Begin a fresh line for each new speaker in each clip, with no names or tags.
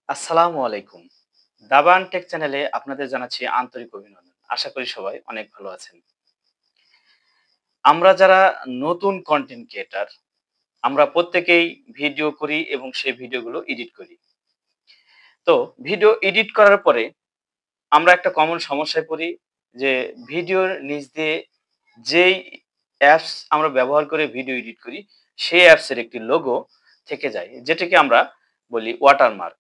আসসালামু আলাইকুম। দাবান টেক চ্যানেলে আপনাদের জানাচ্ছি আন্তরিক অভিনন্দন। আশা করি সবাই অনেক ভালো আছেন। আমরা যারা নতুন কনটেন্ট ক্রিয়েটর, আমরা প্রত্যেকেই ভিডিও করি এবং সেই ভিডিওগুলো এডিট করি। তো ভিডিও এডিট করার পরে আমরা একটা কমন সমস্যায় পড়ি যে ভিডিওর নিচ দিয়ে যেই অ্যাপস আমরা ব্যবহার করে ভিডিও এডিট করি, সেই অ্যাপসের একটি লোগো থেকে যায়। যেটাকে আমরা বলি ওয়াটারমার্ক।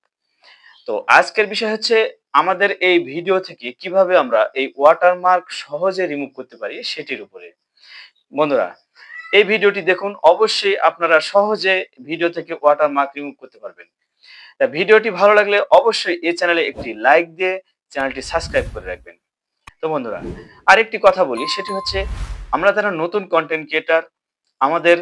তো আজকের বিষয় হচ্ছে আমাদের এই ভিডিও থেকে কিভাবে আমরা এই ওয়াটারমার্ক সহজে রিমুভ করতে পারি সেটির উপরে। বন্ধুরা, এই ভিডিওটি দেখুন, অবশ্যই আপনারা সহজে ভিডিও থেকে ওয়াটারমার্ক রিমুভ করতে পারবেন। তা ভিডিওটি ভালো লাগলে অবশ্যই এই চ্যানেলে একটি লাইক দিয়ে চ্যানেলটি সাবস্ক্রাইব করে রাখবেন। তো বন্ধুরা, আরেকটি কথা বলি, সেটি হচ্ছে আমরা যারা নতুন কনটেন্ট ক্রিয়েটর, আমাদের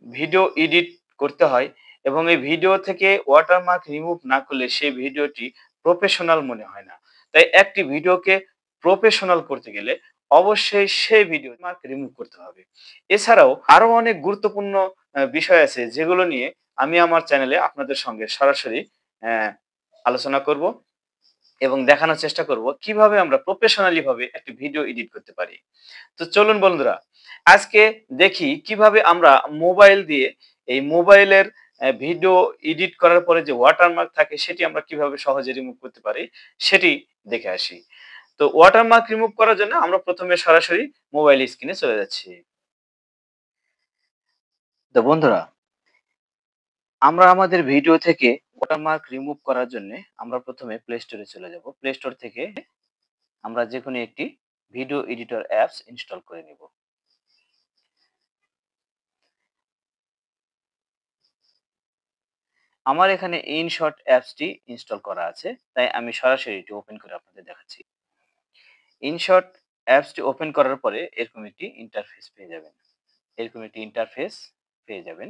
ভিডিও এডিট করতে হয় এবং এই ভিডিও থেকে ওয়াটারমার্ক রিমুভ না করলে সেই ভিডিওটি প্রফেশনাল মনে হয় না। তাই একটি ভিডিওকে প্রফেশনাল করতে গেলে অবশ্যই সেই ভিডিও মার্ক রিমুভ করতে হবে। এছাড়াও আরো অনেক গুরুত্বপূর্ণ বিষয় আছে যেগুলো নিয়ে আমি আমার চ্যানেলে আপনাদের সঙ্গে সরাসরি আহ, আলোচনা করব এবং দেখানোর চেষ্টা করব কিভাবে আমরা প্রফেশনালি ভাবে একটি ভিডিও এডিট করতে পারি। তো চলুন বন্ধুরা, আজকে দেখি কিভাবে আমরা মোবাইল দিয়ে এই মোবাইলের ভিডিও এডিট করার পরে যে ওয়াটারমার্ক থাকে সেটি আমরা কিভাবে সহজে রিমুভ করতে পারি সেটি দেখে আসি। তো ওয়াটারমার্ক রিমুভ করার জন্য আমরা প্রথমে সরাসরি মোবাইল স্ক্রিনে চলে যাচ্ছি। তো বন্ধুরা, আমরা আমাদের ভিডিও থেকে ওয়াটারমার্ক রিমুভ করার জন্য আমরা প্রথমে প্লে স্টোরে চলে যাব। প্লে স্টোর থেকে আমরা যেকোনো একটি ভিডিও এডিটর অ্যাপস ইনস্টল করে নেব। আমার এখানে ইনশট অ্যাপসটি ইনস্টল করা আছে, তাই আমি সরাসরি এটি ওপেন করে আপনাদের দেখাচ্ছি। ইনশট অ্যাপসটি ওপেন করার পরে এরকম একটি ইন্টারফেস পেয়ে যাবেন। এরকম একটি ইন্টারফেস পেয়ে যাবেন,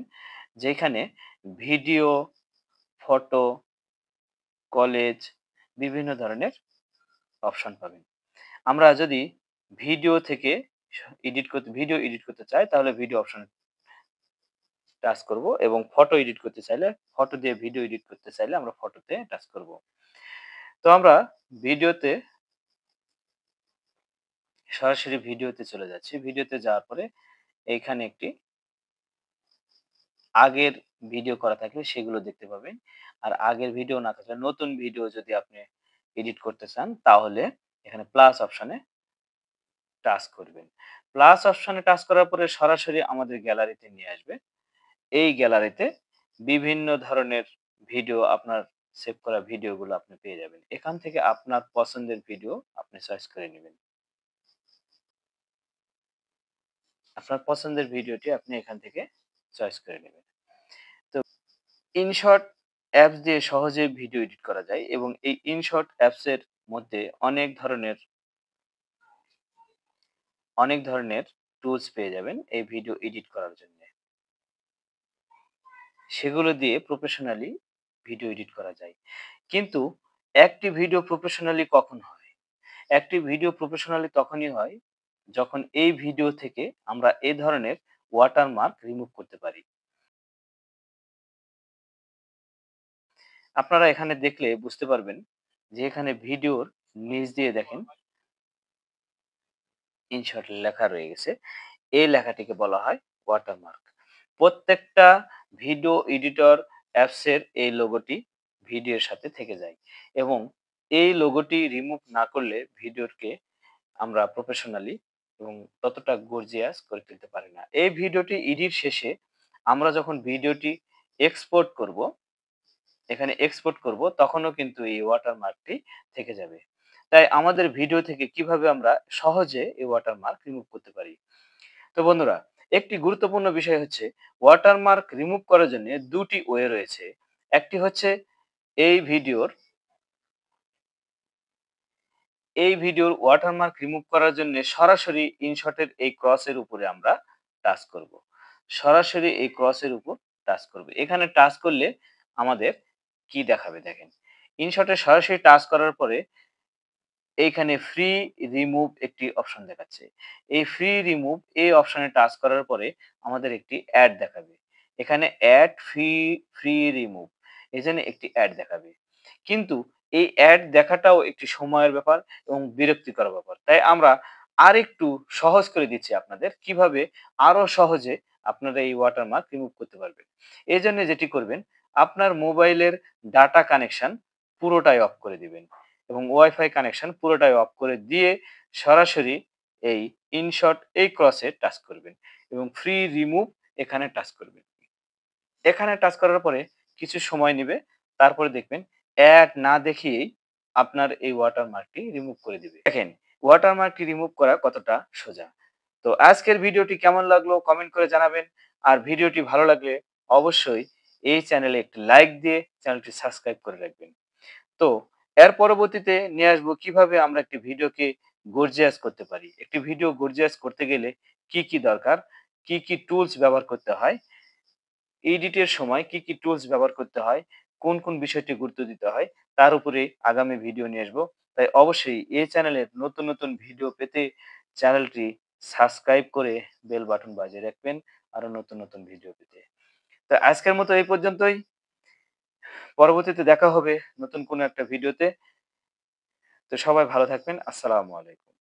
যেখানে ভিডিও, ফটো, কলেজ, বিভিন্ন ধরনের অপশন পাবেন। আমরা যদি ভিডিও থেকে ভিডিও এডিট করতে চাই তাহলে ভিডিও অপশনে টাচ করব এবং ফটো এডিট করতে চাইলে ফটো দিয়ে ভিডিও এডিট করতে চাইলে আমরা ফটোতে টাচ করব। তো আমরা ভিডিওতে সরাসরি ভিডিওতে চলে যাচ্ছি। ভিডিওতে যাওয়ার পরে এইখানে একটি আগের ভিডিও করা থাকলে সেগুলো দেখতে পাবেন। আর আগের ভিডিও না থাকলে নতুন ভিডিও যদি আপনি এডিট করতে চান তাহলে এখানে প্লাস অপশনে টাচ করবেন। প্লাস অপশনে টাচ করার পরে সরাসরি আমাদের গ্যালারিতে নিয়ে আসবে। এই গ্যালারিতে বিভিন্ন ধরনের ভিডিও, আপনার সেভ করা ভিডিওগুলো আপনি পেয়ে যাবেন। এখান থেকে আপনার পছন্দের ভিডিও আপনি চয়েস করে নিবেন। আপনার পছন্দের ভিডিওটি আপনি এখান থেকে চয়েস করে নেবেন। তো ইনশট অ্যাপস দিয়ে সহজে ভিডিও এডিট করা যায় এবং এই ইনশট অ্যাপসের মধ্যে অনেক ধরনের টুলস পেয়ে যাবেন এই ভিডিও এডিট করার জন্য। সেগুলো দিয়ে প্রফেশনালি ভিডিও এডিট করা যায়। কিন্তু একটি ভিডিও প্রফেশনালি কখন হয়? একটি ভিডিও প্রফেশনালি তখনই হয় যখন এই ভিডিও থেকে আমরা এই ধরনের ওয়াটারমার্ক রিমুভ করতে পারি। আপনারা এখানে দেখলে বুঝতে পারবেন যে এখানে ভিডিওর নিচ দিয়ে দেখেন ইনশর্ট লেখা রয়ে গেছে। এই লেখাটিকে বলা হয় ওয়াটারমার্ক। প্রত্যেকটা ভিডিও এডিটর অ্যাপসের এই লোগোটি ভিডিওর সাথে থেকে যায় এবং এই লোগোটি রিমুভ না করলে ভিডিওকে আমরা প্রফেশনালি এবং ততটা গর্জিয়াস করে তুলতে পারি না। এই ভিডিওটি এডিট শেষে আমরা যখন ভিডিওটি এক্সপোর্ট করব, এখানে এক্সপোর্ট করব তখনও কিন্তু এই ওয়াটারমার্কটি থেকে যাবে। তাই আমাদের ভিডিও থেকে কিভাবে আমরা সহজে এই ওয়াটারমার্ক রিমুভ করতে পারি। তো বন্ধুরা, একটি গুরুত্বপূর্ণ বিষয় হচ্ছে ওয়াটারমার্ক রিমুভ করার জন্য দুটি ওয়ে রয়েছে। একটি হচ্ছে এই ভিডিওর ওয়াটারমার্ক রিমুভ করার জন্য সরাসরি ইনশটের এই ক্রসের উপরে আমরা টাচ করব। সরাসরি এই ক্রসের উপর টাচ করব। এখানে টাচ করলে আমাদের কি দেখাবে দেখেন। ইনশটে সরাসরি টাচ করার পরে এইখানে ফ্রি রিমুভ একটি অপশন দেখাচ্ছে। এই ফ্রি রিমুভ এই অপশনে টাচ করার পরে আমাদের একটি অ্যাড দেখাবে। এখানে অ্যাড ফ্রি রিমুভ এজন্য একটি অ্যাড দেখাবে। কিন্তু এই অ্যাড দেখাটাও একটি সময়ের ব্যাপার এবং বিরক্তিকর ব্যাপার। তাই আমরা আরেকটু সহজ করে দিচ্ছি আপনাদের কিভাবে আরো সহজে আপনারা এই ওয়াটারমার্ক রিমুভ করতে পারবেন। এজন্য যেটি করবেন, আপনার মোবাইলের ডাটা কানেকশন পুরোটাই অফ করে দিবেন এবং ওয়াইফাই কানেকশন পুরোটাই অফ করে দিয়ে সরাসরি এই ইনশট এই ক্রসে টাচ করবেন এবং ফ্রি রিমুভ এখানে টাচ করবেন। এখানে টাচ করার পরে কিছু সময় নিবে। তারপরে দেখবেন অ্যাড না দেখিয়েই আপনার এই ওয়াটারমার্কটি রিমুভ করে দিবে। দেখেন ওয়াটারমার্কটি রিমুভ করা কতটা সোজা। তো আজকের ভিডিওটি কেমন লাগলো কমেন্ট করে জানাবেন। আর ভিডিওটি ভালো লাগলে অবশ্যই এই চ্যানেলে একটি লাইক দিয়ে চ্যানেলটি সাবস্ক্রাইব করে রাখবেন। তো এর পরবর্তীতে নিয়ে আসবো কিভাবে আমরা একটি ভিডিওকে গর্জিয়াস করতে পারি। একটি ভিডিও গর্জিয়াস করতে গেলে কি দরকার, কি টুলস ব্যবহার করতে হয়, এডিটের সময় কি টুলস ব্যবহার করতে হয়, কোন বিষয়টি গুরুত্ব দিতে হয়, তার উপরে আগামী ভিডিও নিয়ে আসবো। তাই অবশ্যই এই চ্যানেলের নতুন ভিডিও পেতে চ্যানেলটি সাবস্ক্রাইব করে বেল বাটন বাজিয়ে রাখবেন আরো নতুন ভিডিও পেতে। তো আজকের মতো এই পর্যন্তই। পরবর্তীতে দেখা হবে নতুন কোনো একটা ভিডিওতে। তো সবাই ভালো থাকবেন। আসসালামু আলাইকুম।